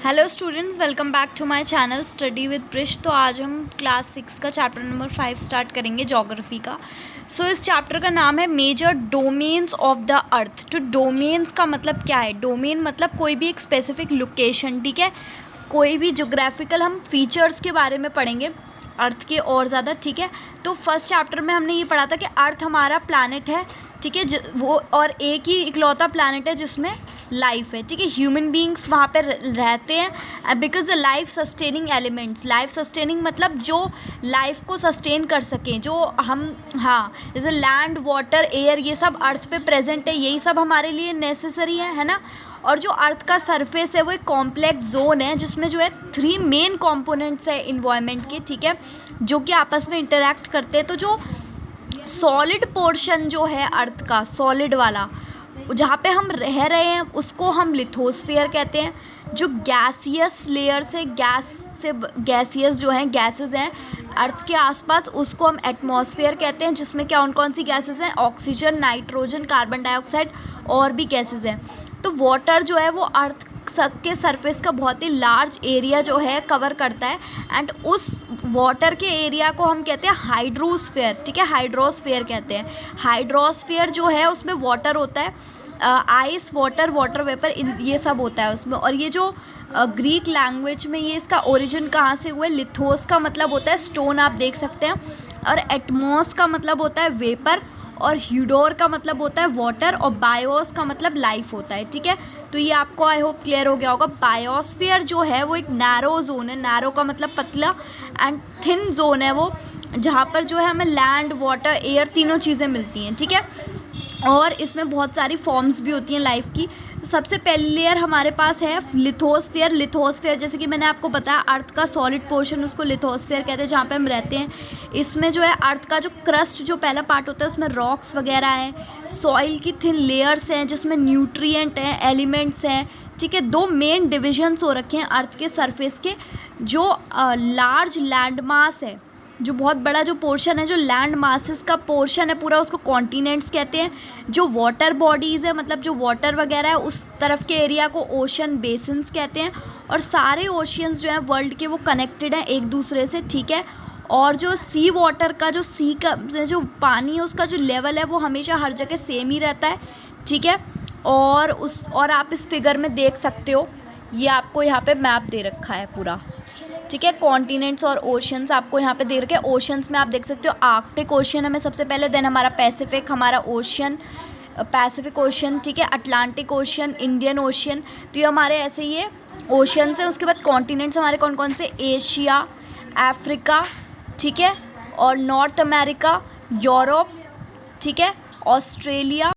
Hello students, welcome back to my channel study with Prish. तो आज हम क्लास 6 का चैप्टर नंबर 5 स्टार्ट करेंगे, ज्योग्राफी का। इस चैप्टर का नाम है major domains of the earth. तो डोमेन्स का मतलब क्या है? डोमेन मतलब कोई भी एक स्पेसिफिक लोकेशन, ठीक है। कोई भी जोग्राफिकल हम फीचर्स के बारे में पढ़ेंगे अर्थ के और ज़्यादा, ठीक है। तो फर्स्ट चैप्टर में हमने ये पढ़ा था कि अर्थ हमारा प्लैनेट है, ठीक है, वो और एक ही इकलौता प्लैनेट है जिसमें लाइफ है, ठीक है। ह्यूमन बींग्स वहाँ पर रहते हैं because the life sustaining elements. Life sustaining मतलब जो लाइफ को सस्टेन कर सकें, जो हम, हाँ, जैसे लैंड, वाटर, एयर, ये सब अर्थ पे प्रेजेंट है, यही सब हमारे लिए नेसेसरी है ना। और जो अर्थ का सरफेस है वो एक कॉम्प्लेक्स जोन है जिसमें जो है 3 मेन कंपोनेंट्स है इन्वायरमेंट के, ठीक है, जो कि आपस में इंटरैक्ट करते हैं। तो जो सॉलिड पोर्शन जो है अर्थ का, सॉलिड वाला जहाँ पे हम रह रहे हैं, उसको हम लिथोस्फीयर कहते हैं। जो गैसियस लेयर से गैसियस जो हैं, गैसेस हैं अर्थ के आसपास, उसको हम एटमॉस्फेयर कहते हैं, जिसमें क्या कौन सी गैसेस हैं? ऑक्सीजन, नाइट्रोजन, कार्बन डाइऑक्साइड और भी गैसेस हैं। तो वाटर जो है वो अर्थ के सरफेस का बहुत ही लार्ज एरिया जो है कवर करता है, एंड उस वाटर के एरिया को हम कहते हैं हाइड्रोस्फीयर, ठीक है, हाइड्रोस्फीयर कहते हैं। हाइड्रोस्फीयर जो है उसमें वाटर होता है, आइस, वाटर, वाटर वेपर, ये सब होता है उसमें। और ये जो ग्रीक लैंग्वेज में ये इसका ओरिजिन कहाँ से हुआ है? लिथोस का मतलब होता है स्टोन, आप देख सकते हैं, और एटमॉस का मतलब होता है वेपर, और ह्यूडोर का मतलब होता है वाटर, और बायोस का मतलब लाइफ होता है, ठीक है। तो ये आपको आई होप क्लियर हो गया होगा। बायोस्फीयर जो है वो एक नैरो जोन है, नैरो का मतलब पतला, एंड थिन जोन है वो, जहाँ पर जो है हमें लैंड, वाटर, एयर तीनों चीज़ें मिलती हैं, ठीक है। और इसमें बहुत सारी फॉर्म्स भी होती हैं लाइफ की। तो सबसे पहली लेयर हमारे पास है लिथोस्फीयर। लिथोस्फीयर जैसे कि मैंने आपको बताया, अर्थ का सॉलिड पोर्शन उसको लिथोस्फीयर कहते हैं, जहाँ पे हम रहते हैं। इसमें जो है अर्थ का जो क्रस्ट जो पहला पार्ट होता है उसमें रॉक्स वगैरह हैं, सॉइल की थिन लेयर्स हैं जिसमें न्यूट्रिएंट हैं, एलिमेंट्स हैं, ठीक है। 2 मेन डिविजन्स हो रखे हैं अर्थ के सरफेस के। जो लार्ज लैंड मास है, जो बहुत बड़ा जो पोर्शन है, जो लैंड मासेस का पोर्शन है पूरा, उसको कॉन्टिनेंट्स कहते हैं। जो वाटर बॉडीज़ है, मतलब जो वाटर वगैरह है उस तरफ के एरिया को ओशन बेसिन्स कहते हैं। और सारे ओशियंस जो हैं वर्ल्ड के वो कनेक्टेड हैं एक दूसरे से, ठीक है। और जो सी वाटर का, जो सी का जो पानी है उसका जो लेवल है वो हमेशा हर जगह सेम ही रहता है, ठीक है। और आप इस फिगर में देख सकते हो, ये आपको यहाँ पे मैप दे रखा है पूरा, ठीक है। कॉन्टिनेंट्स और ओशंस आपको यहाँ पे दे रखे हैं। ओशंस में आप देख सकते हो आर्कटिक ओशन हमें सबसे पहले, देन हमारा पैसिफिक, हमारा ओशन, पैसिफिक ओशन, ठीक है, अटलांटिक ओशन, इंडियन ओशन। तो ये हमारे ऐसे ये ओशंस हैं। उसके बाद कॉन्टिनेंट्स हमारे कौन कौन से? एशिया, अफ्रीका, ठीक है, और नॉर्थ अमेरिका, यूरोप, ठीक है, ऑस्ट्रेलिया।